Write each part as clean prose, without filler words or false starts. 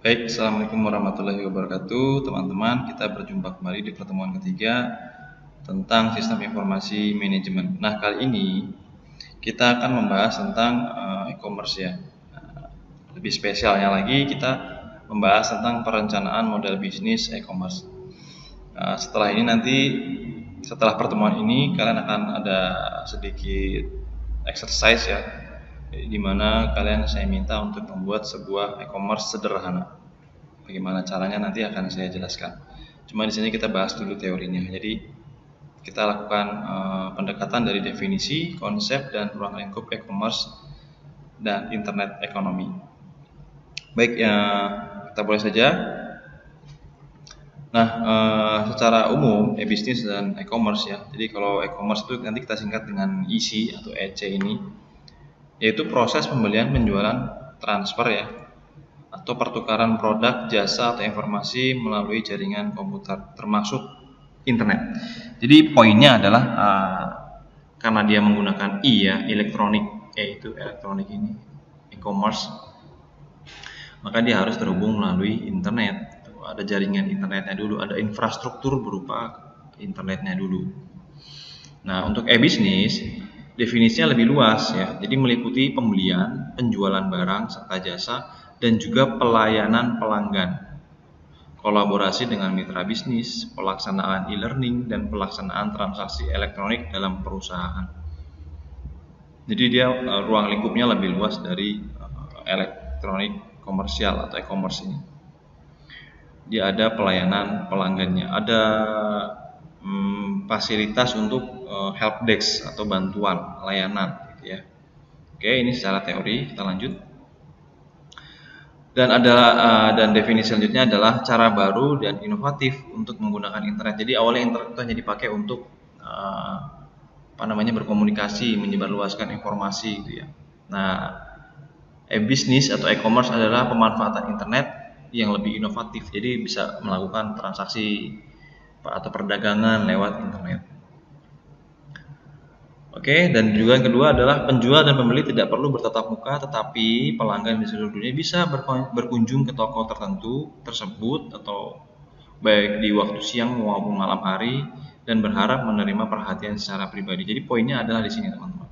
Baik, Assalamualaikum warahmatullahi wabarakatuh. Teman-teman, kita berjumpa kembali di pertemuan ketiga tentang sistem informasi manajemen. Nah, kali ini kita akan membahas tentang e-commerce ya. Lebih spesialnya lagi, kita membahas tentang perencanaan model bisnis e-commerce. Setelah ini nanti, setelah pertemuan ini, kalian akan ada sedikit exercise ya, di mana kalian saya minta untuk membuat sebuah e-commerce sederhana. Bagaimana caranya nanti akan saya jelaskan. Cuma di sini kita bahas dulu teorinya. Jadi kita lakukan pendekatan dari definisi, konsep, dan ruang lingkup e-commerce dan internet ekonomi. Baik, ya kita boleh saja. Nah, secara umum e-bisnis dan e-commerce ya. Jadi kalau e-commerce itu nanti kita singkat dengan EC atau EC ini, yaitu proses pembelian, penjualan, transfer ya, atau pertukaran produk, jasa, atau informasi melalui jaringan komputer, termasuk internet. Jadi poinnya adalah karena dia menggunakan I ya, elektronik, itu elektronik ini, e-commerce, maka dia harus terhubung melalui internet. Ada jaringan internetnya dulu, ada infrastruktur berupa internetnya dulu. Nah, untuk e-bisnis definisinya lebih luas ya. Jadi meliputi pembelian, penjualan barang serta jasa, dan juga pelayanan pelanggan, kolaborasi dengan mitra bisnis, pelaksanaan e-learning, dan pelaksanaan transaksi elektronik dalam perusahaan. Jadi dia ruang lingkupnya lebih luas dari elektronik komersial atau e-commerce ini. Dia ada pelayanan pelanggannya, ada fasilitas untuk help desk atau bantuan layanan gitu ya. Oke, ini secara teori. Kita lanjut. Dan definisi selanjutnya adalah cara baru dan inovatif untuk menggunakan internet. Jadi awalnya internet itu hanya dipakai untuk berkomunikasi, menyebarluaskan informasi gitu ya. Nah, e-bisnis atau e-commerce adalah pemanfaatan internet yang lebih inovatif. Jadi bisa melakukan transaksi atau perdagangan lewat internet. Oke, dan juga yang kedua adalah penjual dan pembeli tidak perlu bertatap muka, tetapi pelanggan di seluruh dunia bisa berkunjung ke toko tertentu tersebut atau baik di waktu siang maupun malam hari dan berharap menerima perhatian secara pribadi. Jadi poinnya adalah di sini teman-teman.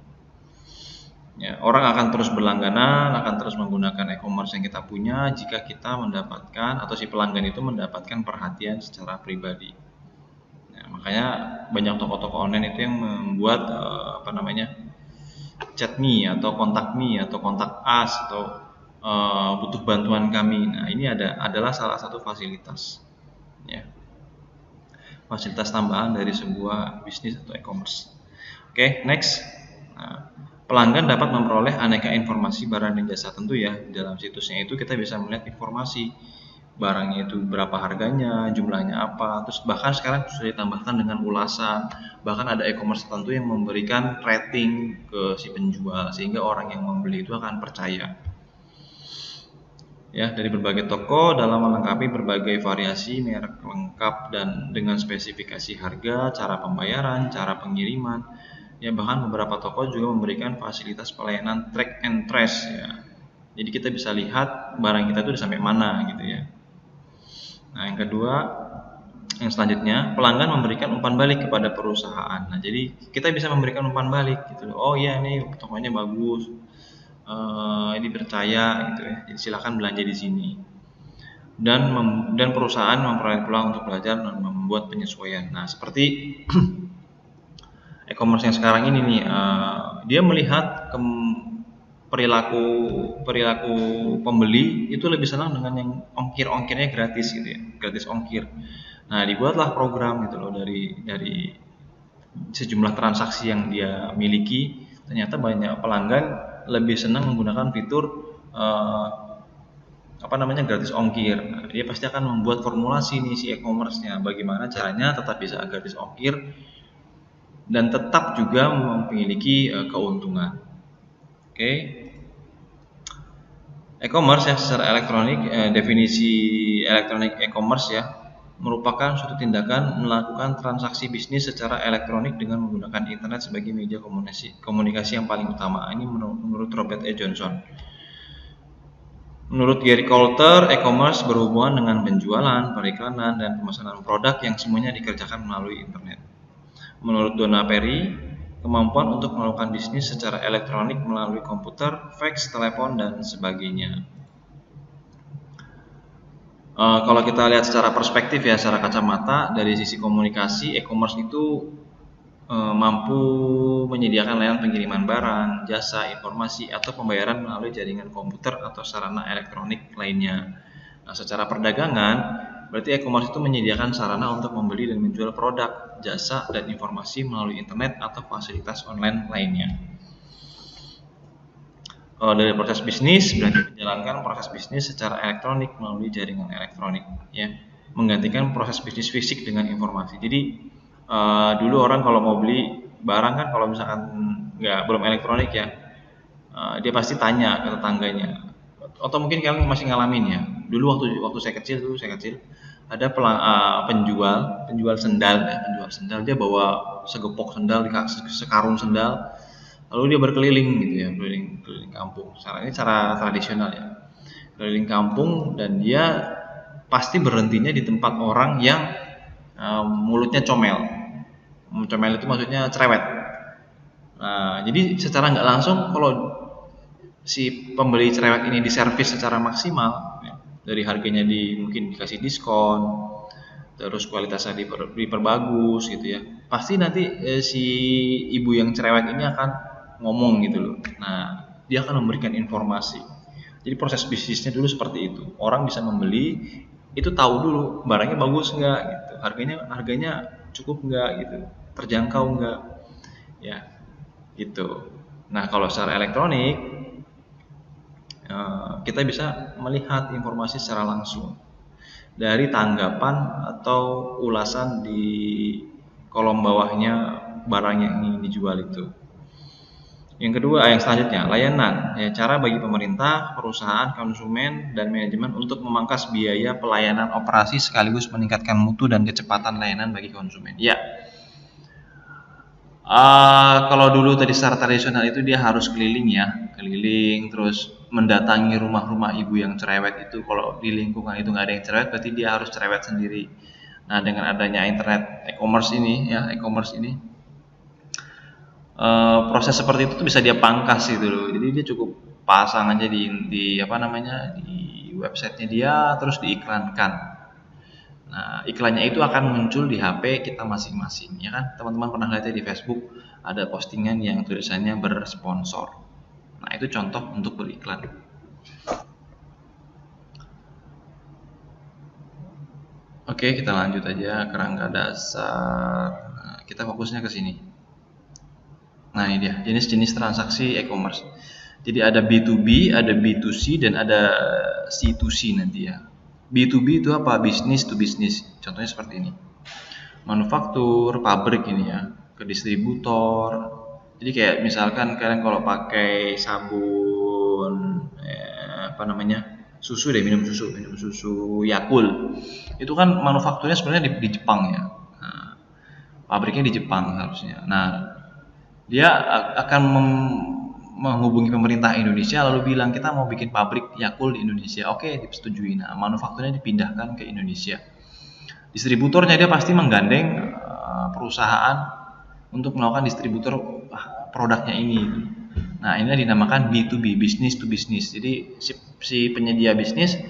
Ya, orang akan terus berlangganan, akan terus menggunakan e-commerce yang kita punya jika kita mendapatkan atau si pelanggan itu mendapatkan perhatian secara pribadi. Makanya banyak toko-toko online itu yang membuat chat me atau kontak me atau kontak us atau butuh bantuan kami. Nah, ini adalah salah satu fasilitas ya. Fasilitas tambahan dari sebuah bisnis atau e-commerce. Oke, next. Nah, pelanggan dapat memperoleh aneka informasi barang dan jasa tentu ya. Di dalam situsnya itu kita bisa melihat informasi barangnya itu berapa harganya, jumlahnya apa, terus bahkan sekarang sudah ditambahkan dengan ulasan, bahkan ada e-commerce tertentu yang memberikan rating ke si penjual sehingga orang yang membeli itu akan percaya. Ya, dari berbagai toko dalam melengkapi berbagai variasi merek lengkap dan dengan spesifikasi harga, cara pembayaran, cara pengiriman. Ya, bahkan beberapa toko juga memberikan fasilitas pelayanan track and trace ya. Jadi kita bisa lihat barang kita itu sampai mana gitu ya. Nah, yang kedua, yang selanjutnya, pelanggan memberikan umpan balik kepada perusahaan. Nah, jadi kita bisa memberikan umpan balik gitu. Oh iya, ini tokonya bagus, ini percaya gitu ya. Jadi silakan belanja di sini. Dan perusahaan memperoleh peluang untuk belajar dan membuat penyesuaian. Nah, seperti e-commerce yang sekarang ini nih, dia melihat perilaku pembeli itu lebih senang dengan yang ongkirnya gratis gitu ya, gratis ongkir. Nah, dibuatlah program gitu loh dari sejumlah transaksi yang dia miliki. Ternyata banyak pelanggan lebih senang menggunakan fitur gratis ongkir. Nah, dia pasti akan membuat formulasi nih si e-commerce-nya, bagaimana caranya tetap bisa gratis ongkir dan tetap juga memiliki keuntungan. Oke. E-commerce ya secara elektronik, definisi elektronik e-commerce ya merupakan suatu tindakan melakukan transaksi bisnis secara elektronik dengan menggunakan internet sebagai media komunikasi yang paling utama. Ini menurut Robert E. Johnson. Menurut Gary Coulter, e-commerce berhubungan dengan penjualan, periklanan, dan pemesanan produk yang semuanya dikerjakan melalui internet. Menurut Donna Perry, kemampuan untuk melakukan bisnis secara elektronik melalui komputer, fax, telepon, dan sebagainya. Kalau kita lihat secara perspektif ya, secara kacamata dari sisi komunikasi, e-commerce itu mampu menyediakan layanan pengiriman barang, jasa, informasi, atau pembayaran melalui jaringan komputer atau sarana elektronik lainnya. Nah, secara perdagangan, berarti e-commerce itu menyediakan sarana untuk membeli dan menjual produk, jasa, dan informasi melalui internet atau fasilitas online lainnya. Kalau dari proses bisnis, berarti menjalankan proses bisnis secara elektronik melalui jaringan elektronik, ya, menggantikan proses bisnis fisik dengan informasi. Jadi dulu orang kalau mau beli barang kan, kalau misalkan belum elektronik ya, dia pasti tanya ke tetangganya, atau mungkin kalian masih ngalamin ya. Dulu waktu saya kecil ada penjual sendal ya, dia bawa segepok sendal, sekarung sendal, lalu dia berkeliling gitu ya, keliling kampung. Ini cara tradisional ya, keliling kampung, dan dia pasti berhentinya di tempat orang yang mulutnya comel. Comel itu maksudnya cerewet. Nah, jadi secara nggak langsung kalau si pembeli cerewet ini diservis secara maksimal, ya, dari harganya mungkin dikasih diskon, terus kualitasnya diperbagus gitu ya, pasti nanti si ibu yang cerewet ini akan ngomong gitu loh. Nah, dia akan memberikan informasi. Jadi proses bisnisnya dulu seperti itu. Orang bisa membeli, itu tahu dulu barangnya bagus nggak gitu, harganya cukup nggak gitu, terjangkau nggak, ya gitu. Nah, kalau secara elektronik kita bisa melihat informasi secara langsung dari tanggapan atau ulasan di kolom bawahnya barang yang ingin dijual itu. Yang kedua, yang selanjutnya, layanan. Ya, cara bagi pemerintah, perusahaan, konsumen, dan manajemen untuk memangkas biaya pelayanan operasi sekaligus meningkatkan mutu dan kecepatan layanan bagi konsumen. Ya, kalau dulu tadi secara tradisional itu dia harus keliling, terus mendatangi rumah-rumah ibu yang cerewet itu. Kalau di lingkungan itu nggak ada yang cerewet, berarti dia harus cerewet sendiri. Nah, dengan adanya internet e-commerce ini, proses seperti itu tuh bisa dia pangkas gitu loh. Jadi dia cukup pasang aja di websitenya dia, terus diiklankan. Nah, iklannya itu akan muncul di HP kita masing-masing, ya kan? Teman-teman pernah lihat ya di Facebook ada postingan yang tulisannya bersponsor. Nah, itu contoh untuk beriklan. Oke, kita lanjut aja kerangka dasar. Nah, kita fokusnya ke sini. Nah, ini dia jenis-jenis transaksi e-commerce. Jadi ada B2B, ada B2C, dan ada C2C nanti ya. B2B itu apa? Business to business. Contohnya seperti ini. Manufaktur, pabrik ini ya, ke distributor. Jadi kayak misalkan kalian kalau pakai sabun susu deh, minum susu Yakult. Itu kan manufakturnya sebenarnya di Jepang ya. Nah, pabriknya di Jepang harusnya. Nah, dia akan menghubungi pemerintah Indonesia lalu bilang kita mau bikin pabrik Yakult di Indonesia. Oke, disetujui. Nah, manufakturnya dipindahkan ke Indonesia. Distributornya dia pasti menggandeng perusahaan untuk melakukan distributor produknya ini. Nah, ini dinamakan B2B, business to business. Jadi si penyedia bisnis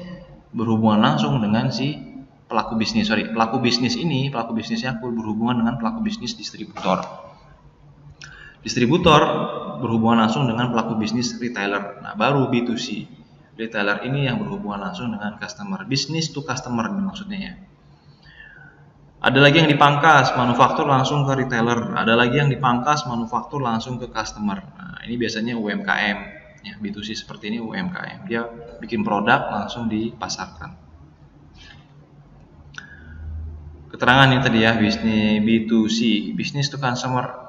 berhubungan langsung dengan si pelaku bisnis. Pelaku bisnis Yakult berhubungan dengan pelaku bisnis distributor. Distributor berhubungan langsung dengan pelaku bisnis retailer. Nah, baru B2C. Retailer ini yang berhubungan langsung dengan customer. Business to customer maksudnya ya. Ada lagi yang dipangkas, manufaktur langsung ke retailer. Ada lagi yang dipangkas, manufaktur langsung ke customer. Nah, ini biasanya UMKM. Ya, B2C seperti ini UMKM. Dia bikin produk langsung dipasarkan. Keterangan ini tadi ya, bisnis B2C, business to consumer.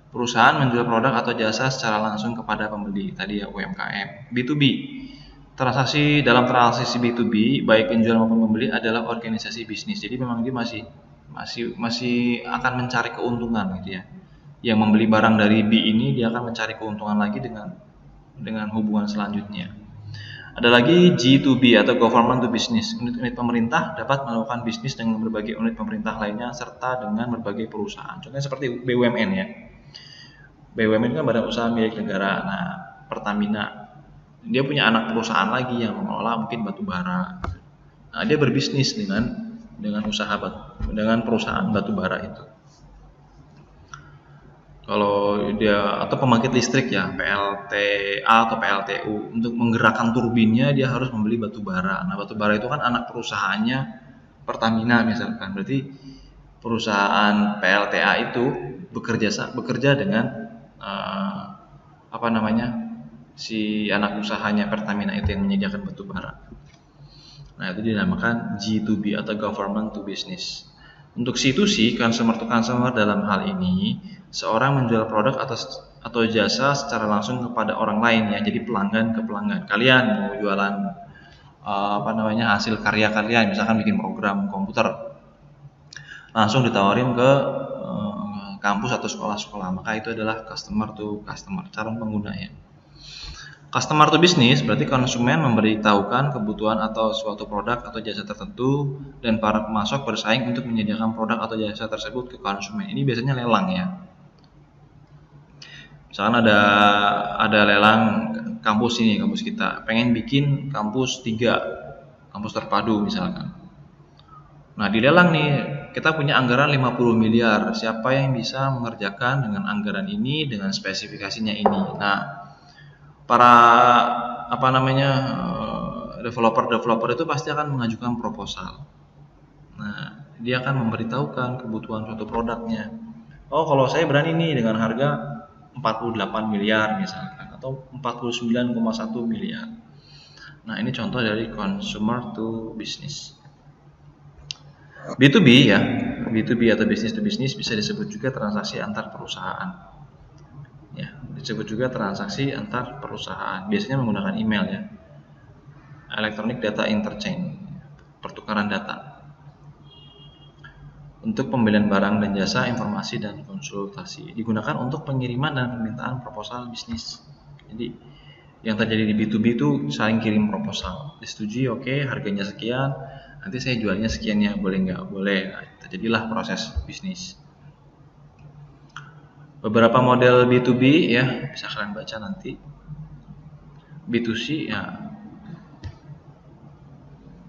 Perusahaan menjual produk atau jasa secara langsung kepada pembeli. Tadi ya UMKM. B2B. Dalam transaksi B2B, baik penjual maupun pembeli adalah organisasi bisnis. Jadi memang dia masih akan mencari keuntungan gitu ya. Yang membeli barang dari B ini dia akan mencari keuntungan lagi dengan hubungan selanjutnya. Ada lagi G2B atau Government to Business. Unit-unit pemerintah dapat melakukan bisnis dengan berbagai unit pemerintah lainnya serta dengan berbagai perusahaan. Contohnya seperti BUMN ya. BUMN kan badan usaha milik negara. Nah, Pertamina dia punya anak perusahaan lagi yang mengelola mungkin batu bara. Nah, dia berbisnis dengan dengan perusahaan batu bara itu. Kalau dia atau pembangkit listrik ya, PLTA atau PLTU, untuk menggerakkan turbinnya dia harus membeli batu bara. Nah, batu bara itu kan anak perusahaannya Pertamina misalkan. Berarti perusahaan PLTA itu bekerja dengan si anak usahanya Pertamina itu yang menyediakan batu bara. Nah, itu dinamakan G2B atau Government to Business. Untuk C2C, consumer to consumer, dalam hal ini seorang menjual produk atau jasa secara langsung kepada orang lain ya, jadi pelanggan ke pelanggan. Kalian mau jualan hasil karya kalian, misalkan bikin program komputer, langsung ditawarin ke kampus atau sekolah-sekolah, maka itu adalah customer to customer, calon pengguna ya. Customer to business berarti konsumen memberitahukan kebutuhan atau suatu produk atau jasa tertentu dan para pemasok bersaing untuk menyediakan produk atau jasa tersebut ke konsumen. Ini biasanya lelang ya. Misalkan ada lelang kampus kita, pengen bikin kampus 3, kampus terpadu misalkan. Nah, di lelang nih kita punya anggaran 50 miliar. Siapa yang bisa mengerjakan dengan anggaran ini dengan spesifikasinya ini. Nah, para developer itu pasti akan mengajukan proposal. Nah, dia akan memberitahukan kebutuhan suatu produknya. Oh, kalau saya berani nih dengan harga 48 miliar misalkan atau 49,1 miliar. Nah, ini contoh dari consumer to business. B2B ya, B2B atau business to business bisa disebut juga transaksi antar perusahaan. Ya, disebut juga transaksi antar perusahaan. Biasanya menggunakan email ya. Electronic data interchange, pertukaran data. Untuk pembelian barang dan jasa, informasi dan konsultasi. Digunakan untuk pengiriman dan permintaan proposal bisnis. Jadi yang terjadi di B2B itu saling kirim proposal. Disetujui, oke, harganya sekian, nanti saya jualnya sekian ya, boleh nggak? Boleh. Nah, terjadilah proses bisnis. Beberapa model B2B ya, bisa kalian baca nanti. B2C ya,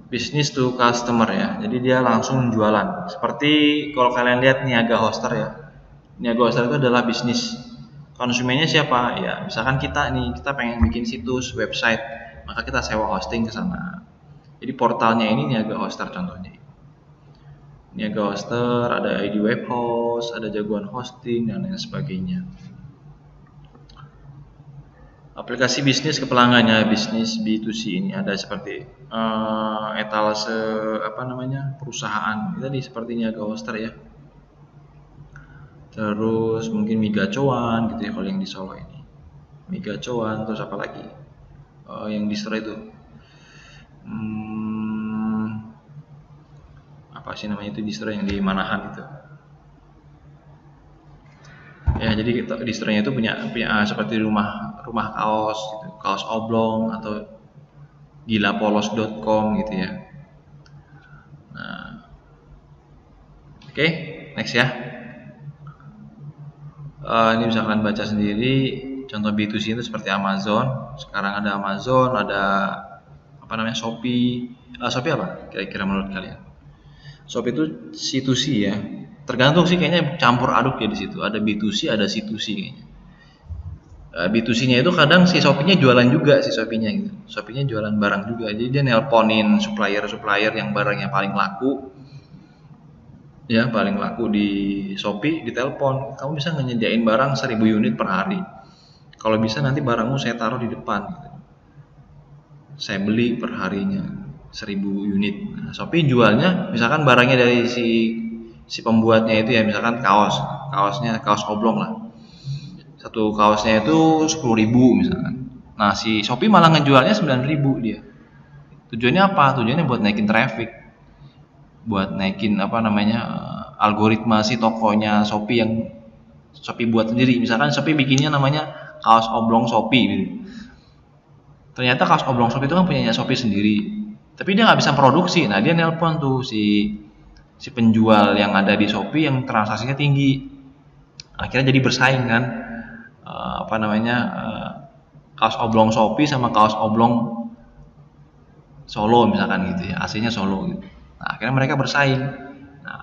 business to customer ya, jadi dia langsung jualan. Seperti kalau kalian lihat Niaga Hoster ya, Niaga Hoster itu adalah bisnis. Konsumennya siapa? Ya, misalkan kita pengen bikin situs website, maka kita sewa hosting ke sana. Jadi portalnya ini Niaga Hoster contohnya. Niaga Hoster, ada ID Web Host, ada jagoan hosting dan lain sebagainya. Aplikasi bisnis ke pelanggannya, bisnis B2C ini ada seperti etalase perusahaan. Ini tadi seperti Niaga Hoster ya. Terus mungkin Migacoan gitu ya kalau yang di Solo ini. Migacoan, terus apa lagi? Yang di Solo itu. Apa sih namanya itu distro yang di Manahan itu ya, jadi distronya itu punya seperti rumah kaos gitu, kaos oblong atau gilapolos.com gitu ya. Nah, oke, next ya. Ini bisa kalian baca sendiri contoh B2C itu seperti Amazon. Sekarang ada Amazon, ada Shopee. Shopee apa kira-kira menurut kalian? Shopee itu C2C ya. Tergantung sih, kayaknya campur aduk ya di situ. Ada B2C, ada C2C kayaknya. B2C-nya itu kadang si Shopee-nya jualan juga Shopee-nya gitu. Shopee-nya jualan barang juga. Jadi dia nelponin supplier yang barangnya paling laku. Ya, paling laku di Shopee, ditelepon. Kamu bisa nyediain barang 1000 unit per hari. Kalau bisa nanti barangmu saya taruh di depan gitu. Saya beli per harinya 1000 unit. Nah, Shopee jualnya misalkan barangnya dari si pembuatnya itu ya, misalkan kaos oblong lah. Satu kaosnya itu 10.000 misalkan. Nah, si Shopee malah ngejualnya 9.000 dia. Tujuannya apa? Tujuannya buat naikin traffic. Buat naikin algoritma si tokonya Shopee yang Shopee buat sendiri. Misalkan Shopee bikinnya namanya kaos oblong Shopee gitu. ternyata kaos oblong Shopee itu kan punyanya Shopee sendiri, tapi dia nggak bisa produksi. Nah, dia nelpon tuh si penjual yang ada di Shopee yang transaksinya tinggi, akhirnya jadi bersaing kan, kaos oblong Shopee sama kaos oblong Solo misalkan gitu ya, aslinya Solo gitu. Nah, akhirnya mereka bersaing. Nah,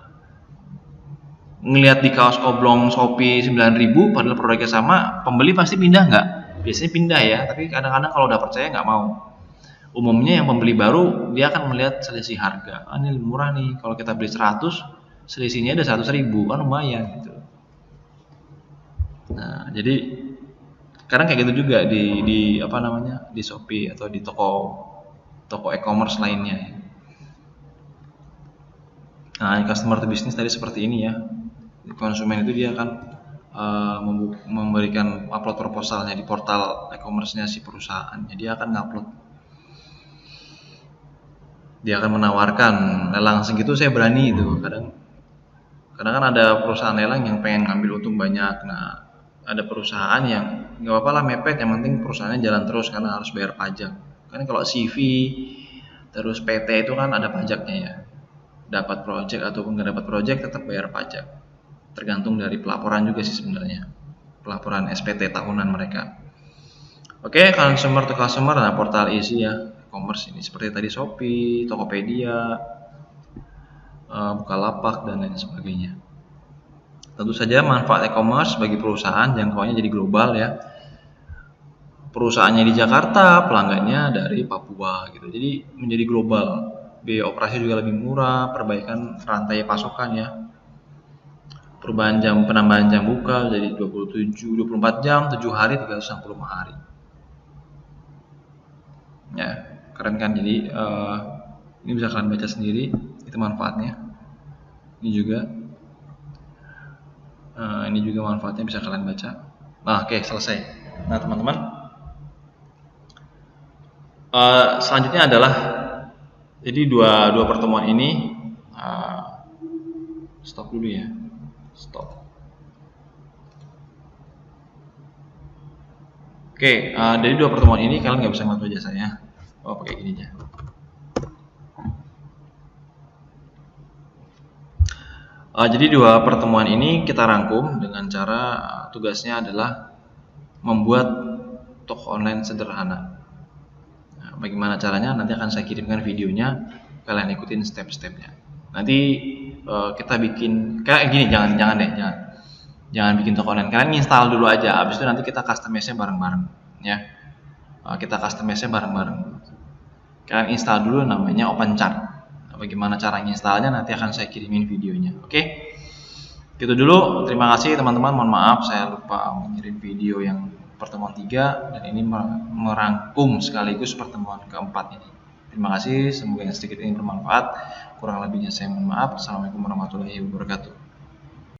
ngelihat di kaos oblong Shopee 9.000 padahal produknya sama, pembeli pasti pindah nggak? Biasanya pindah ya, tapi kadang-kadang kalau udah percaya nggak mau. Umumnya yang pembeli baru dia akan melihat selisih harga. Ah, ini murah nih, kalau kita beli 100, selisihnya ada 100.000, kan lumayan gitu. Nah, jadi kadang kayak gitu juga di Shopee atau di toko e-commerce lainnya ya. Nah, customer to business tadi seperti ini ya. Konsumen itu dia akan memberikan upload proposalnya di portal e-commerce-nya si perusahaannya. Dia akan ngupload. Dia akan menawarkan lelang segitu saya berani itu. Kadang kan ada perusahaan lelang yang pengen ngambil untung banyak. Nah, ada perusahaan yang nggak apa-apa lah mepet, yang penting perusahaannya jalan terus karena harus bayar pajak. Kan kalau CV terus PT itu kan ada pajaknya ya. Dapat project ataupun nggak dapat project tetap bayar pajak. Tergantung dari pelaporan juga sih sebenarnya. Pelaporan SPT tahunan mereka. Oke, consumer to customer, nah portal isi ya, e-commerce ini seperti tadi Shopee, Tokopedia, Bukalapak dan lain sebagainya. Tentu saja manfaat e-commerce bagi perusahaan jangkauannya jadi global ya. Perusahaannya di Jakarta, pelanggannya dari Papua gitu. Jadi menjadi global. Biaya operasi juga lebih murah, perbaikan rantai pasokan ya. Penambahan jam buka jadi 24 jam, 7 hari, 365 hari. Ya, keren kan? Jadi ini bisa kalian baca sendiri, itu manfaatnya. Ini juga manfaatnya bisa kalian baca. Nah, oke, selesai. Nah, teman-teman, selanjutnya adalah jadi dua pertemuan ini stop dulu ya, stop. Oke, dari dua pertemuan ini kalian nggak bisa ngeliat wajah saya. Oh, pakai gini aja. Jadi dua pertemuan ini kita rangkum dengan cara tugasnya adalah membuat toko online sederhana. Nah, bagaimana caranya? Nanti akan saya kirimkan videonya, kalian ikutin step-stepnya. Nanti kita bikin kayak gini, jangan bikin toko online. Kalian install dulu aja, habis itu nanti kita customize-nya bareng-bareng, ya. Kita customize-nya bareng-bareng. Kalian install dulu namanya OpenChart. Bagaimana cara installnya nanti akan saya kirimin videonya. Oke. Gitu dulu. Terima kasih teman-teman. Mohon maaf saya lupa mengirim video yang pertemuan 3 dan ini merangkum sekaligus pertemuan keempat ini. Terima kasih. Semoga yang sedikit ini bermanfaat. Kurang lebihnya saya mohon maaf. Assalamualaikum warahmatullahi wabarakatuh.